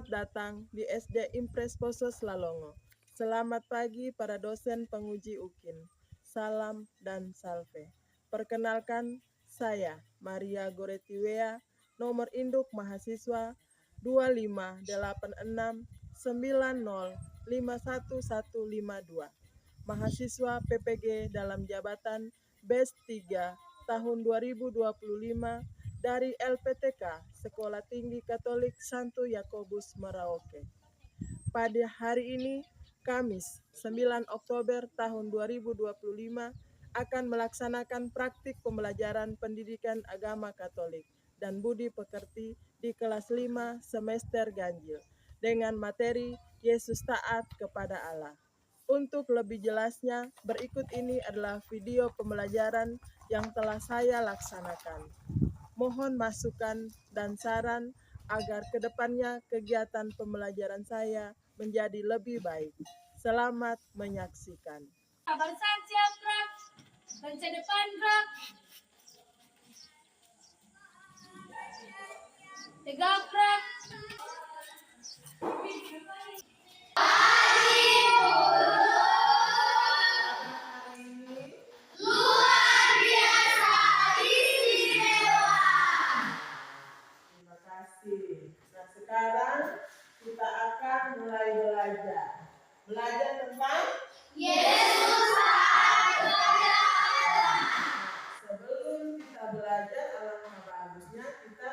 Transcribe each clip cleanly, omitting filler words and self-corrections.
Selamat datang di SD Impres Poso Slalongo. Selamat pagi para dosen penguji UKIN. Salam dan salve. Perkenalkan, saya Maria Goretiwea, nomor induk mahasiswa 25869051152. Mahasiswa PPG dalam jabatan BES 3 tahun 2025 dari LPTK Sekolah Tinggi Katolik Santo Yakobus Merauke. Pada hari ini, Kamis 9 Oktober tahun 2025, akan melaksanakan praktik pembelajaran pendidikan agama Katolik dan budi pekerti di kelas 5 semester ganjil dengan materi Yesus taat kepada Allah. Untuk lebih jelasnya, berikut ini adalah video pembelajaran yang telah saya laksanakan. Mohon masukan dan saran agar kedepannya kegiatan pembelajaran saya menjadi lebih baik. Selamat menyaksikan. Barisan siap gerak, barisan depan gerak, tegak gerak. Terima kasih. Nah, sekarang kita akan mulai belajar. Belajar tentang Yesus taat kepada Allah. Sebelum kita belajar, alangkah bagusnya kita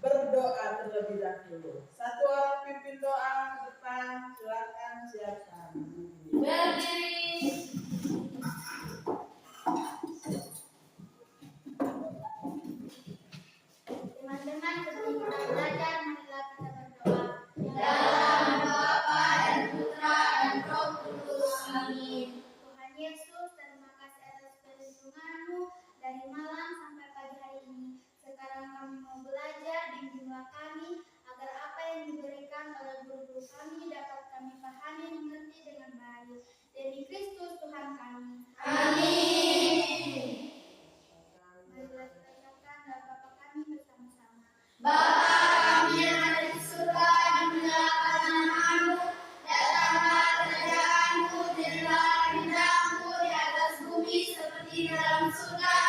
berdoa terlebih dahulu. Satu orang pimpin doa ke depan, silakan siapkan. Berdiri. Teman-teman, sebelum kita belajar, marilah kita berdoa. Dalam nama Bapa dan Putra dan Roh Kudus. Amin. Tuhan Yesus, terima kasih atas perlindungan-Mu dari malam sampai pagi hari ini. Sekarang kami mau belajar, bimbinglah kami agar apa yang diberikan oleh guru-guru kami dapat kami pahami mengerti dengan baik. Demi Kristus Tuhan kami. Amin. Marilah kita ucapkan doa Bapa kami bersama-sama. Bapa kami yang ada di surga, dimuliakan nama-Mu, datanglah kerajaan-Mu, jadilah kehendak-Mu di atas bumi seperti di dalam surga.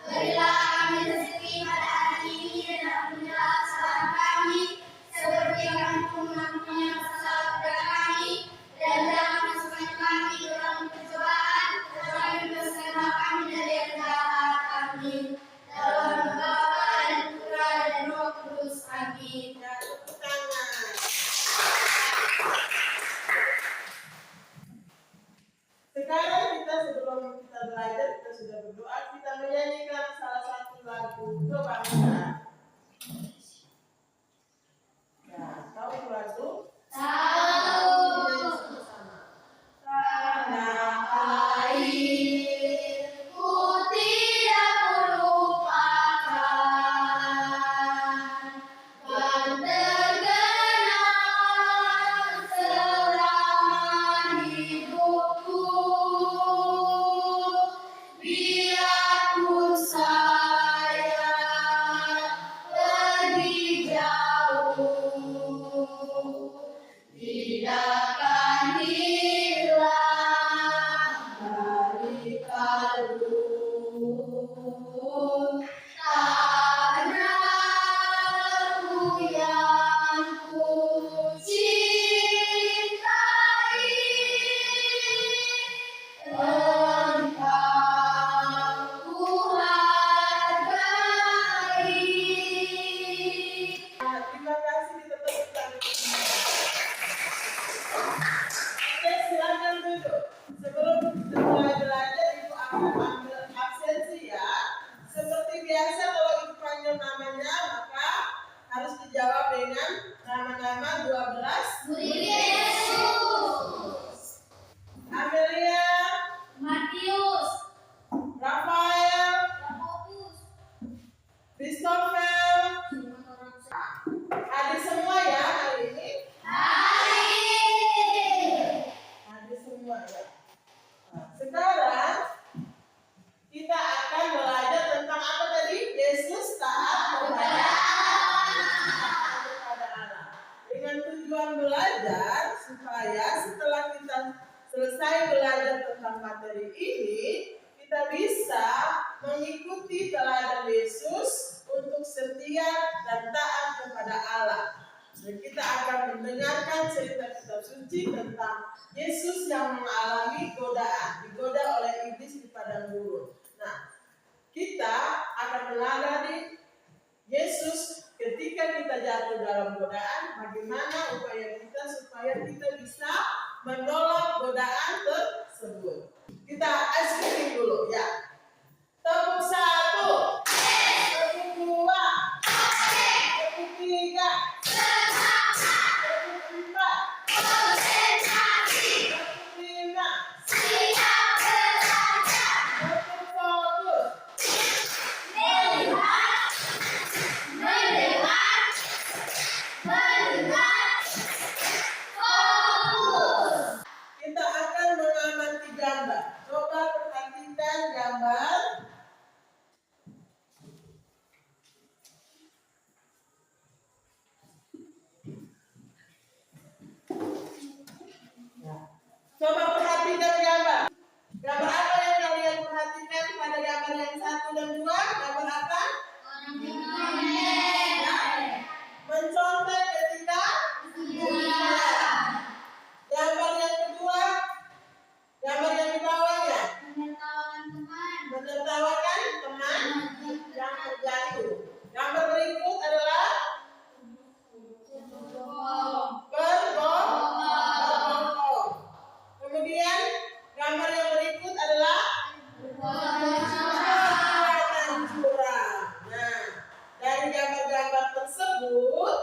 Berilah kami rezeki pada hari ini dan ampunilah kesalahan kami, seperti kami pun mengampuni yang bersalah kepada kami, dan jangan masukkan kami ke dalam pencobaan, tetapi bebaskanlah kami dari yang jahat. Amin. Dalam nama Bapa dan Putra dan Roh Kudus. Amin. Ya, tepuk tangan. Sekarang kita sebelum kita belajar, kita sudah berdoa, kita menyanyikan salah satu lagu kebangsaan. Ya, tahu lagu? Tahu. Menyanyi sama-sama. Tanah airku tidak melupakan, kan tergenang selama hidupku. Biarpun saya pergi jauh, tidak akan hilang dari kalbu. Tanahku yang ku cintai, engkau ku hargai. Terima kasih, kita tepuk tangan. Oke, silakan duduk. Sebelum kita mulai belajar, Ibu akan ambil absensi ya. Seperti biasa kalau Ibu panggil namanya, maka harus dijawab dengan nama-nama 12 Murid Yesus. Amelia, Matius, Rafael, Yakobus, Christopher, adik semua ya hari ini. Hadir semua ya. Nah, sekarang kita akan belajar tentang apa tadi? Yesus taat kepada Allah. Dengan tujuan kita akan meladani Yesus ketika kita jatuh dalam godaan, bagaimana upaya kita supaya kita bisa menolak godaan tersebut. Kita asking dulu ya. Tepuk 1, tepuk 2, tepuk 3, tepuk 4, tepuk 5, tepuk fokus. Kita akan mengamati gambar. Coba perhatikan gambar. Coba perhatikan gambar. Gambar apa yang kalian perhatikan pada gambar yang 1 dan 2? Gambar apa? Ya. Mencontek ketika ujian. Gambar yang kedua, gambar yang di bawahnya, menertawakan teman yang terjatuh. Gambar berikut adalah berbohong. Kemudian gambar yang berikut adalah perbuatan curang. Nah, dari gambar-gambar tersebut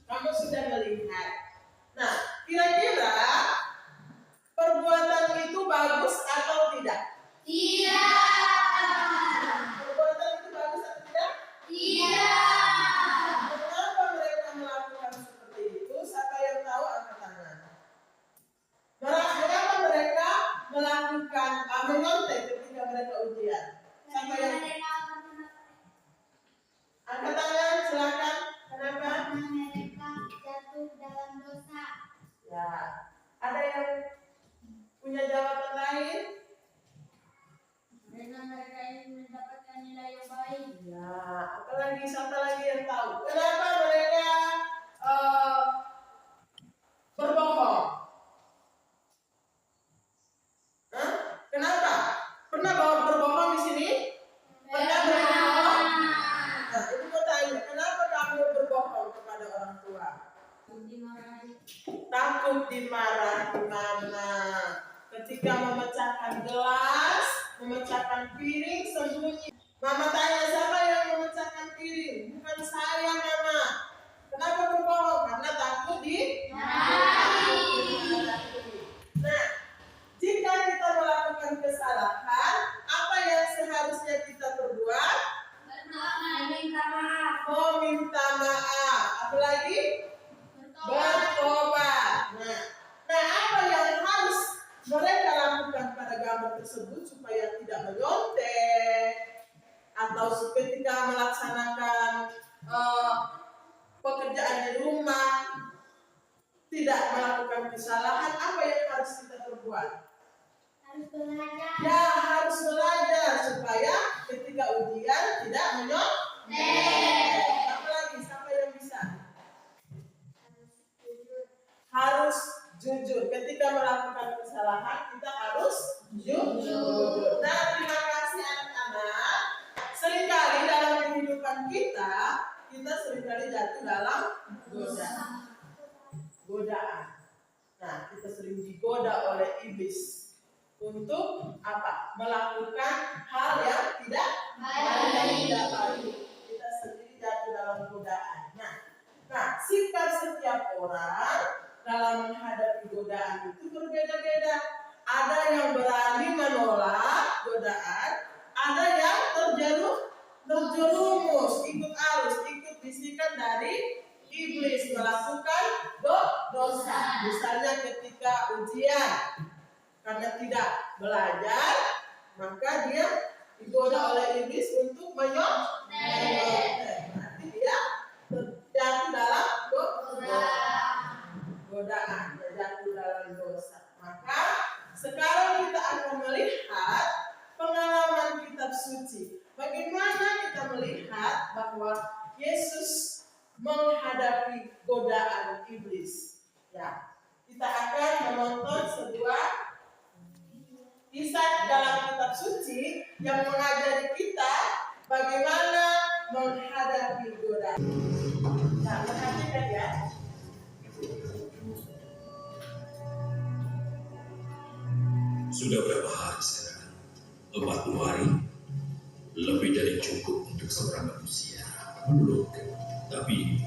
kamu sudah melihat. Nah, kira-kira perbuatan itu bagus atau tidak? Perbuatan itu bagus atau tidak? Kenapa mereka melakukan seperti itu? Siapa yang tahu angkat tangan? Kenapa mereka melakukan menyontek ketika mereka ujian? Siapa yang angkat tangan? Silakan. Kenapa? Jatuh dalam dosa. Ya, ada yang punya jawaban lain? Karena mereka ingin mendapatkan nilai yang baik. Ya, apalagi siapa lagi yang tahu? Kenapa mereka berbohong? Hah? Kenapa? Pernah berbohong di sini? Pernah berbohong? Nah, itu mau tanya, kenapa kamu berbohong kepada orang tua? Takut dimarahi mana? Ketika memecahkan gelas, memecahkan piring, sembunyi. Mama tanya, siapa yang memecahkan piring? Bukan saya, Mama. Kenapa berbohong? Karena takut Nah, jika kita melakukan kesalahan, apa yang seharusnya kita perbuat? Meminta maaf. Apalagi? Bertobat. Nah, apa yang harus mereka lakukan pada gambar tersebut supaya tidak menyontek atau ketika melaksanakan pekerjaan di rumah tidak melakukan kesalahan? Apa yang harus kita perbuat? Harus belajar. Ya, harus belajar supaya ketika ujian tidak menyontek. Apalagi siapa yang bisa? Harus jujur. Ketika melakukan kesalahan kita harus jujur. Nah, terima kasih anak-anak. Seringkali dalam kehidupan kita seringkali jatuh dalam godaan. Nah, kita sering digoda oleh iblis untuk apa? Melakukan hal yang tidak baik. Kita sendiri jatuh dalam godaan. Nah, sikap setiap orang dalam menghadapi godaan itu berbeda-beda. Ada yang berani menolak godaan, ada yang terjerumus, ikut arus, ikut bisikan dari iblis, melakukan dosa. Misalnya ketika ujian, karena tidak belajar, maka dia digoda oleh iblis untuk menyontek. Nanti dia jatuh dalam godaan, jatuh dalam dosa. Maka sekarang kita akan melihat pengalaman kitab suci. Bagaimana kita melihat bahwa Yesus menghadapi godaan iblis. Ya, kita akan menonton sebuah kisah dalam kitab suci yang mengajari kita bagaimana menghadapi godaan. Nah, perhatikan ya. Sudah berapa hari sekarang? 40 hari? Lebih dari cukup untuk seorang manusia. Belum, tapi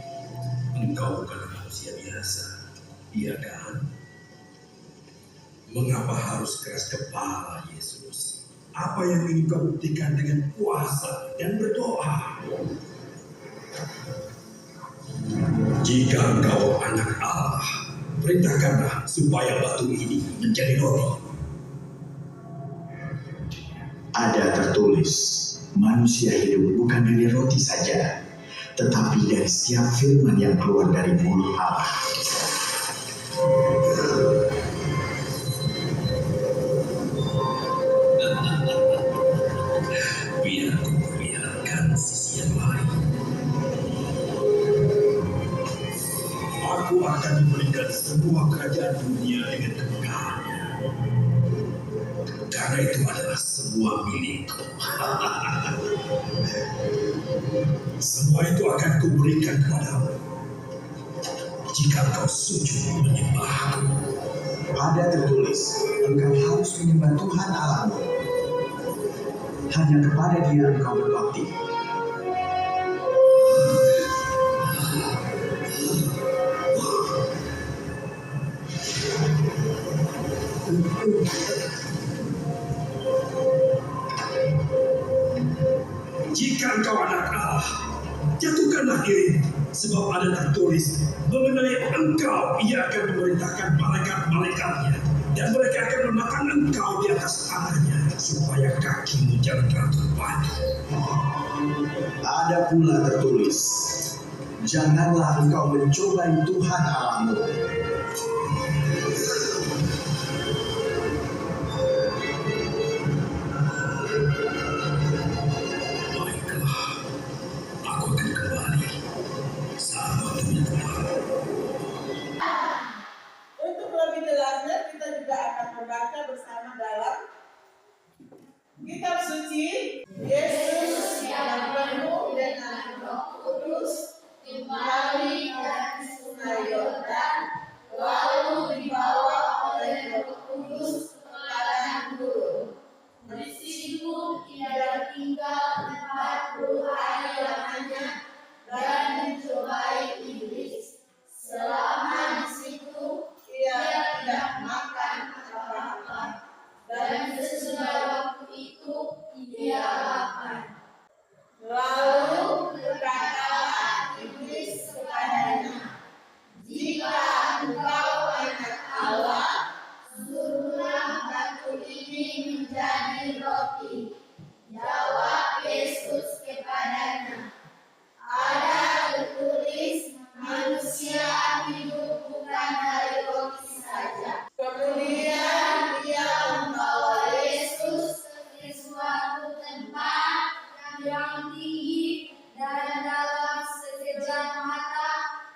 engkau bukan manusia biasa, iya kan? Mengapa harus keras kepala, Yesus? Apa yang ingin kau buktikan dengan puasa dan berdoa? Jika engkau anak Allah, perintahkanlah supaya batu ini menjadi roti. Ada tertulis, manusia hidup bukan dari roti saja, tetapi dari setiap firman yang keluar dari mulut Allah. Biar ku perlihatkan sisi yang lain. Aku akan memberikan semua kerajaan dunia dengan kemegahannya. Karena itu adalah semua milikku. Semua itu akan kuberikan kepadamu jika engkau sujud menyembahku. Ada tertulis, engkau harus menyembah Tuhan Allahmu. Hanya kepada Dia engkau berbakti. Jika engkau anak Allah, jatuhkanlah diri, sebab ada tertulis mengenai engkau, ia akan memerintahkan malaikat-malaikatnya, dan mereka akan meletakkan engkau di atas tangannya, supaya kakimu jangan terjatuh batu. Ada pula tertulis, janganlah engkau mencobai Tuhan Allahmu. Baiklah, aku akan kembali saat waktunya tepat. Untuk lebih jelasnya kita juga akan membaca bersama dalam kitab suci. Yesus yang penuh dengan Roh Kudus kembali dari sungai Yordan, lalu dibawa oleh Roh Kudus ke padang gurun. Di situ ia tinggal 40 hari lamanya dan mencobai iblis. Selama di situ ia tidak makan apa-apa, dan sesudah waktu itu ia lapar. Lalu berkatalah iblis kepadanya, jika engkau anak Allah, suruhlah batu ini menjadi roti. Jawab Yesus kepadanya, ada tertulis, manusia hidup bukan dari roti saja. Kemudian ia membawa Yesus ke suatu tempat yang tinggi, dan dalam sekejap mata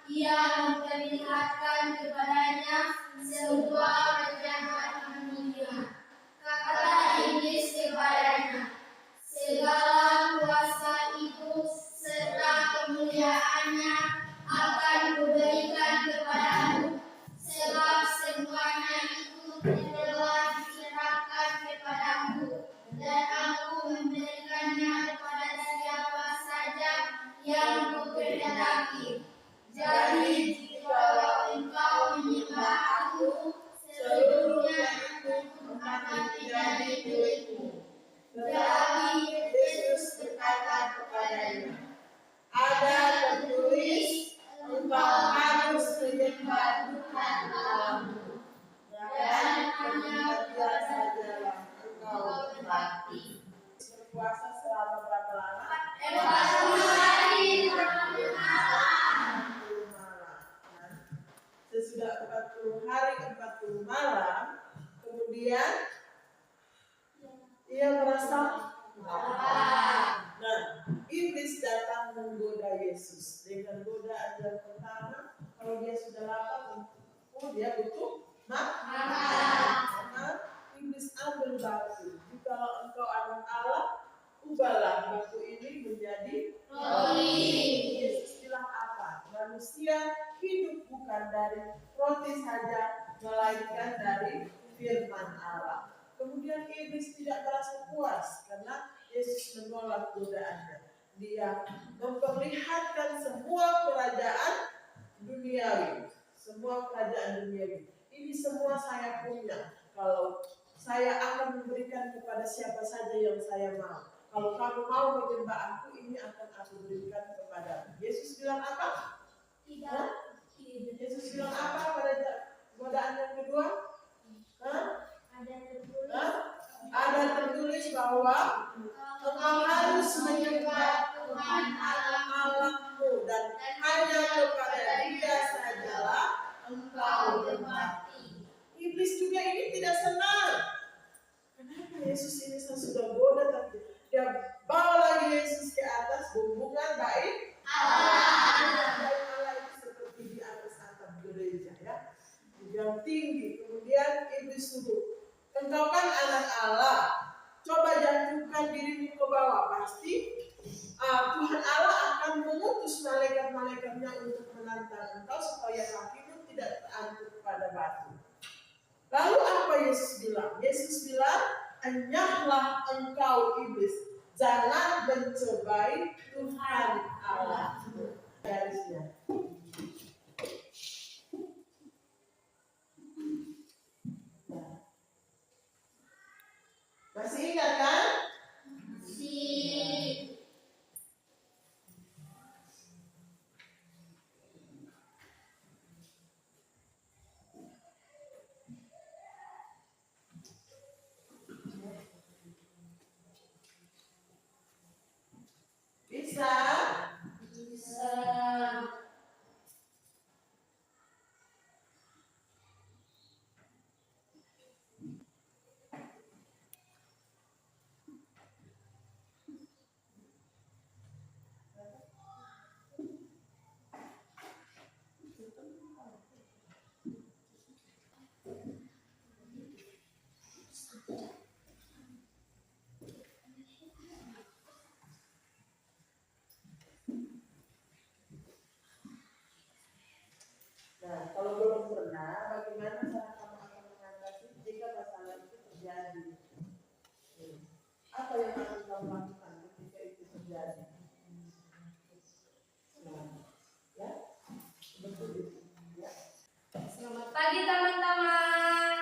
ia memperlihatkan kepadanya sebuah kerajaan dunia. Kata iblis kepadanya, segala kuasa itu serta kemuliaannya akan kuberikan kepadamu, sebab semuanya itu telah diserahkan kepadamu, dan aku memberikannya kepada siapa saja yang kukehendaki. Jadi jikalau engkau menyembah aku, seluruhnya itu akan menjadi milikmu. Tetapi Yesus berkata kepadanya, ada tertulis, engkau harus menyembah Tuhan Allahmu, dan hanya Dia sajalah engkau berbakti. Berpuasa selama berapa lama? 40 hari. 40 malam. Sesudah 40 hari 40 malam, kemudian ia merasa lapar. Nah, iblis datang menggoda Yesus dengan godaan yang pertama. Kalau dia sudah lapar, dia butuh makan. Maka iblis ambil batu. Jika engkau anak Allah, ubahlah batu ini saja, melainkan dari firman Allah. Kemudian iblis tidak merasa puas karena Yesus menolak godaannya. Dia memperlihatkan semua kerajaan duniawi. Ini semua saya punya. Kalau saya akan memberikan kepada siapa saja yang saya mau. Kalau kamu mau menyembah aku, ini akan aku berikan kepadamu. Yesus bilang apa? Tidak. Yesus bilang apa pada godaan yang kedua? Ada tertulis bahwa engkau harus menyembah Tuhan Allahmu dan hanya kepada Dia sajalah engkau berbakti. Iblis juga ini tidak senang. Kenapa Yesus ini sudah goda tapi dia bawa lagi Yesus ke atas hubungan baik Allah itu seperti di atas atap gereja ya, yang tinggi. Kemudian iblis suruh, engkau kan anak Allah, coba jatuhkan dirimu ke bawah, pasti Tuhan Allah akan mengutus malaikat-malaikatnya untuk menantang engkau supaya kakimu tidak terantuk pada batu. Lalu apa Yesus bilang? Yesus bilang, enyahlah engkau iblis, jangan mencobai Tuhan Allahmu. Garisnya. Masih ingat kan? Bisa? Nah, kalau belum pernah, bagaimana cara kamu akan mengatasi jika masalah itu terjadi? Apa yang akan kamu lakukan ketika itu terjadi? Nah, ya, betul ya. Selamat pagi teman-teman.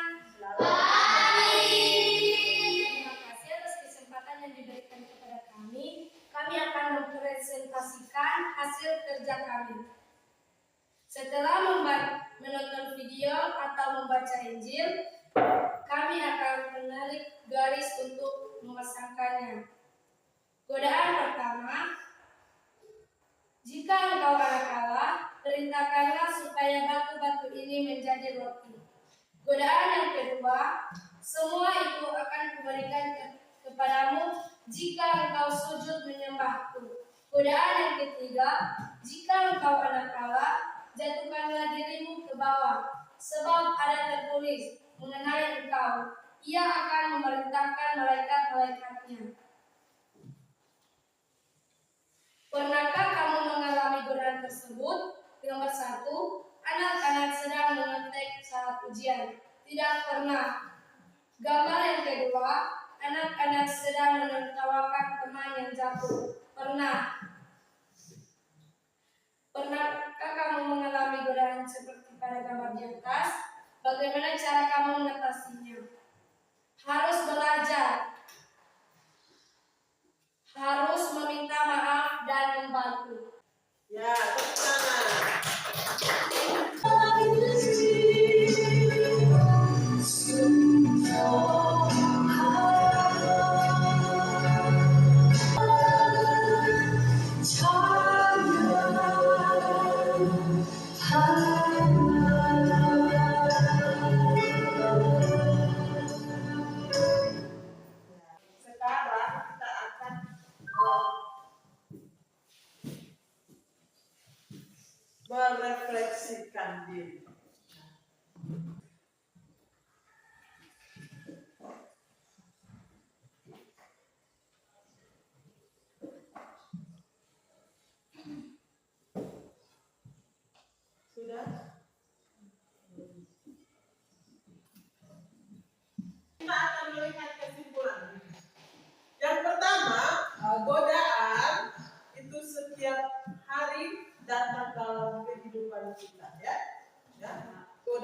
Terima kasih atas kesempatan yang diberikan kepada kami. Kami akan mempresentasikan hasil kerja kami. Setelah menonton video atau membaca Injil, kami akan menarik garis untuk memasangkannya. Godaan pertama, jika engkau anak Allah, perintahkanlah supaya batu-batu ini menjadi roti. Godaan yang kedua, semua itu akan kuberikan kepadamu jika engkau sujud menyembahku. Godaan yang ketiga, jika engkau anak Allah, jatuhkanlah dirimu ke bawah, sebab ada tertulis mengenai engkau, Ia akan memerintahkan malaikat-malaikatnya. Pernahkah kamu mengalami godaan tersebut? Nomor 1, anak-anak sedang mengetik saat ujian. Tidak pernah. Gambar yang kedua, anak-anak sedang menertawakan teman yang jatuh. Pernah. Pernahkah kamu mengalami godaan seperti pada gambar di atas? Bagaimana cara kamu mengatasinya? Harus belajar. Harus meminta maaf dan membantu. Ya, tepuk tangan.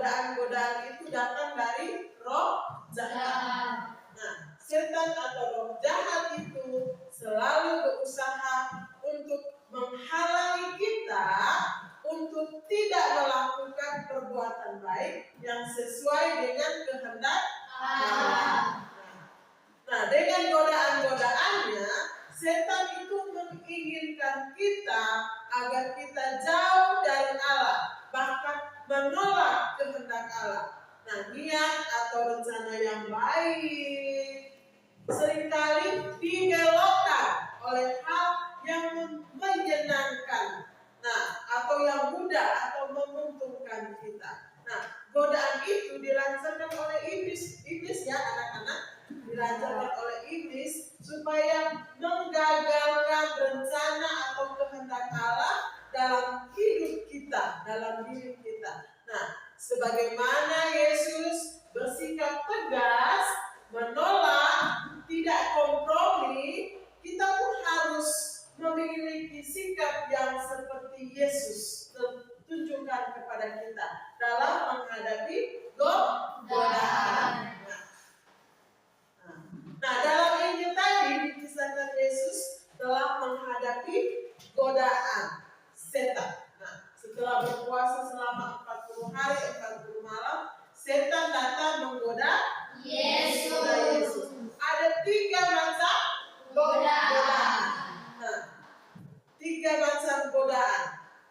godaan-godaan itu datang dari roh jahat. Nah, setan atau roh jahat itu selalu berusaha untuk menghalangi kita untuk tidak melakukan perbuatan baik yang sesuai dengan kehendak Allah. Nah, dengan godaan-godaannya, setan itu menginginkan kita agar kita jauh dari Allah, bahkan menolak kehendak Allah. Nah, niat atau rencana yang baik seringkali dibelokkan oleh hal yang menyenangkan, atau yang mudah atau menguntungkan kita. Nah, godaan itu dilancarkan oleh iblis ya anak-anak, dilancarkan oleh iblis supaya menggagalkan rencana atau kehendak Allah dalam hidup kita, dalam diri kita. Nah, sebagaimana Yesus bersikap tegas, menolak, tidak kompromi, kita pun harus memiliki sikap yang seperti Yesus tunjukkan kepada kita dalam menghadapi godaan. Nah, dalam Injil tadi dikisahkan Yesus telah menghadapi godaan setan. Nah, setelah berpuasa selama 40 hari 40 malam, setan datang menggoda Yesus. Ada 3 macam godaan. Nah, 3 macam godaan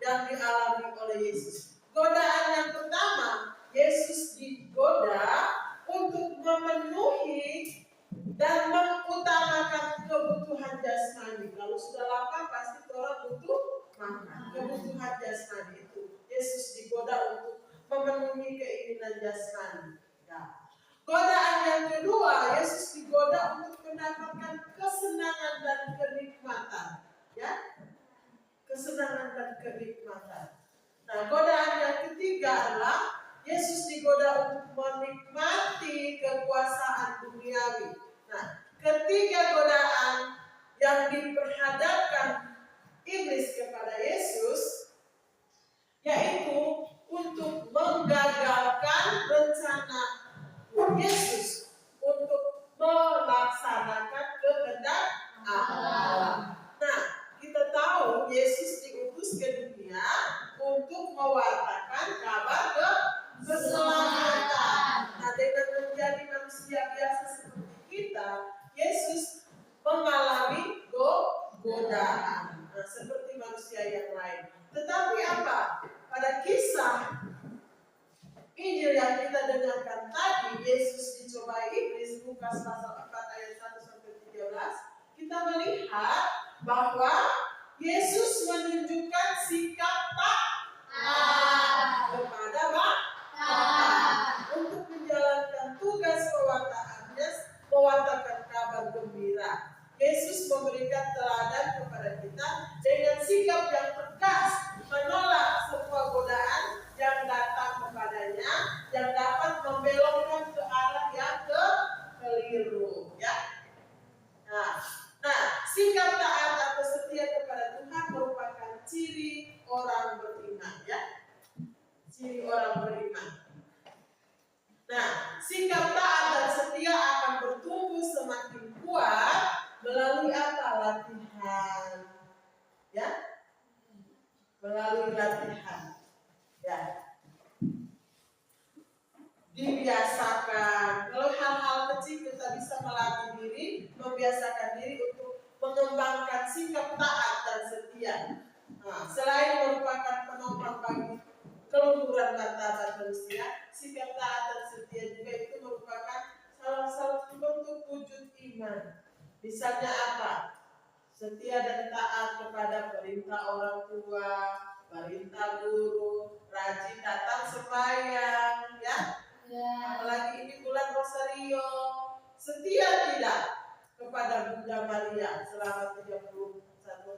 yang dialami oleh Yesus. Godaan yang pertama, Yesus digoda untuk memenuhi dan mengutamakan kebutuhan jasmani. Kalau sudah lapar pasti orang butuh makan. Kebutuhan jasmani itu Yesus digoda untuk memenuhi keinginan jasmani. Ya. Godaan yang kedua, Yesus digoda untuk mendapatkan kesenangan dan kenikmatan. Ya, kesenangan dan kenikmatan. Nah, godaan yang ketiga adalah Yesus digoda untuk menikmati kekuasaan duniawi. Nah, ketiga godaan yang diperhadapkan iblis kepada Yesus yaitu untuk menggagalkan rencana Yesus untuk melaksanakan kehendak Allah. Nah, kita tahu Yesus diutus ke dunia untuk mewartakan kabar keselamatan. Nah, dengan menjadi manusia biasa seperti kita, Yesus mengalami godaan. Nah, seperti manusia yang lain. Tetapi apa? Pada kisah Injil yang kita dengarkan tadi, Yesus dicobai iblis, Lukas pasal 4 ayat 1-13, kita melihat bahwa Yesus menunjukkan sikap taat kepada Bapa untuk menjalankan tugas pewartaannya, mewartakan kabar gembira. Yesus memberikan teladan kepada kita dengan sikap yang tegas, menolak semua godaan yang datang kepadanya, yang dapat membelokkan ke arah yang keliru. Ya. Nah, sikap taat atau setia kepada Tuhan merupakan ciri orang beriman, ya. Ciri orang beriman. Nah, sikap taat dan setia akan bertumbuh semakin kuat melalui apa? Latihan. Ya. Melalui latihan. Ya. Dibiasakan. Kalau hal-hal kecil kita bisa melatih diri, membiasakan diri untuk mengembangkan sikap taat dan setia. Nah, selain merupakan penopang bagi keluhuran martabat manusia, sikap taat dan setia juga itu merupakan salah satu bentuk wujud iman. Misalnya apa? Setia dan taat kepada perintah orang tua, perintah guru, rajin datang sembahyang, ya. Apalagi ini bulan Rosario, setia tidak kepada Bunda Maria selama 31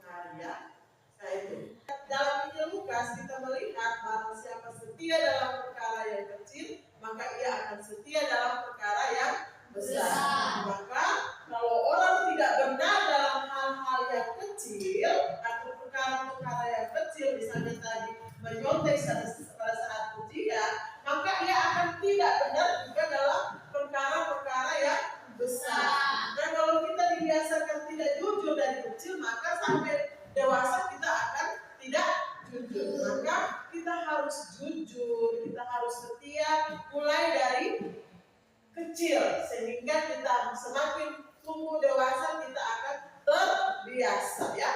hari, ya. Nah itu. Dalam Injil Lukas kita melihat barang siapa setia dalam perkara yang kecil, maka ia akan setia dalam perkara yang besar. Maka kalau orang tidak benar dalam hal-hal yang kecil atau perkara-perkara yang kecil, misalnya tadi menyontek pada saat ujian, maka ia akan tidak jujur dari kecil, maka sampai dewasa kita akan tidak jujur. Maka kita harus jujur, kita harus setia mulai dari kecil, sehingga kita semakin tumbuh dewasa kita akan terbiasa, ya.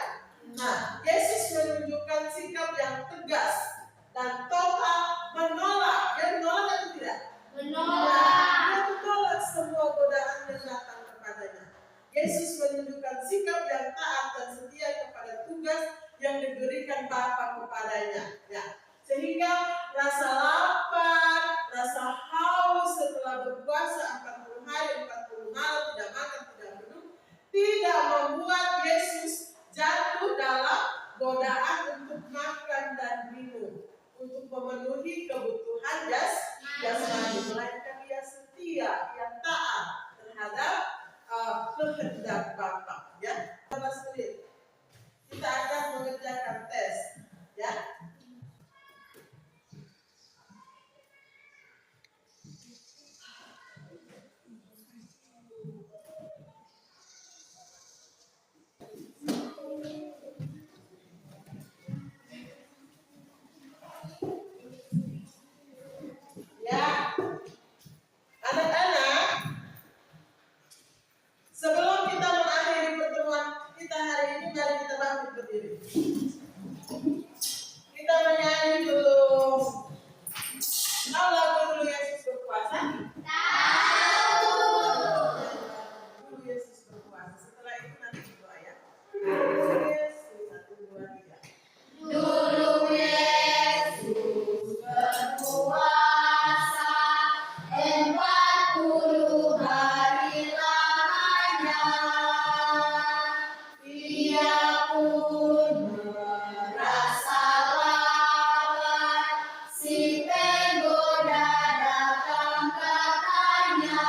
Nah, Yesus menunjukkan sikap yang tegas dan total menolak. Dia menolak atau tidak? Menolak. Dia menolak semua godaan yang datang kepadanya. Yesus menunjukkan sikap yang taat dan setia kepada tugas yang diberikan Bapa kepadanya, ya. Sehingga rasa lapar, rasa haus setelah berpuasa 40 hari 40 malam tidak makan tidak minum tidak membuat Yesus jatuh dalam godaan untuk makan dan minum, untuk memenuhi kebutuhan jasmani, melainkan dia setia, dia taat terhadap kehendak Bapa, ya. 15 menit kita akan mengerjakan tes, ya. Ya, anak-anak, sebelum kita mengakhiri pertemuan kita hari ini, mari kita bangkit berdiri. Kita menyanyi dulu. Tahu lagu dulu Yesus berkuasa? Tahu. Dulu Yesus berkuasa. Setelah itu nanti berdoa, ya. Dulu Yesus 1, 2, 3. Dulu Yesus berkuasa 40 hari lamanya. Dia pun merasa lapar, si penggoda datang katanya.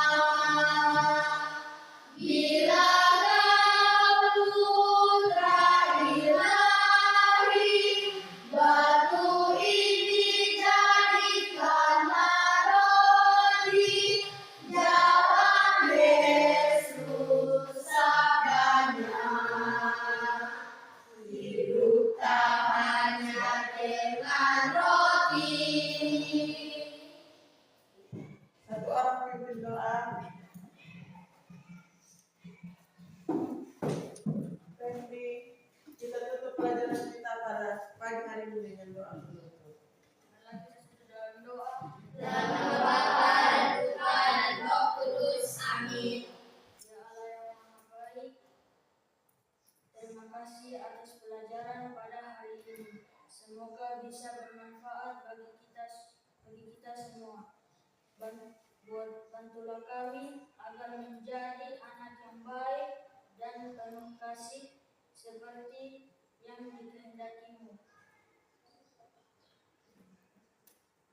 Bila kau putra ilahi, batu ini jadikanlah roti. Jawab Yesus sabdanya, hidup tak hanya dengan roti. Satu orang pimpin doa. Randy, kita tutup pelajaran kita pada pagi hari ini dengan doa penutup. Dalam nama Bapa dan Putra dan Roh Kudus. Amin. Ya Allah yang Maha Baik, terima kasih atas pelajaran pada hari ini. Semoga bisa bermanfaat bagi kita semua. Bantulah kami agar menjadi anak yang baik dan penuh kasih seperti yang dikehendaki-Mu.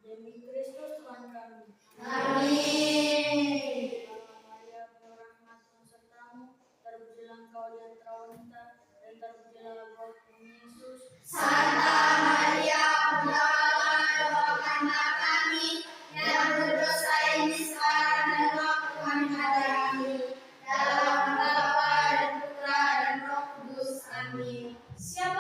Demi Kristus Tuhan kami. Amin. Salam Maria, berahmat Tuhan sertamu, terpujilah Engkau di antara wanita, dan terpujilah buah Yesus. Santa Maria, Bunda Allah, doakanlah kami yang berdosa ini sekarang dan waktu kami mati. Dalam nama Bapa dan Putra dan Roh Kudus. Amin. Siapa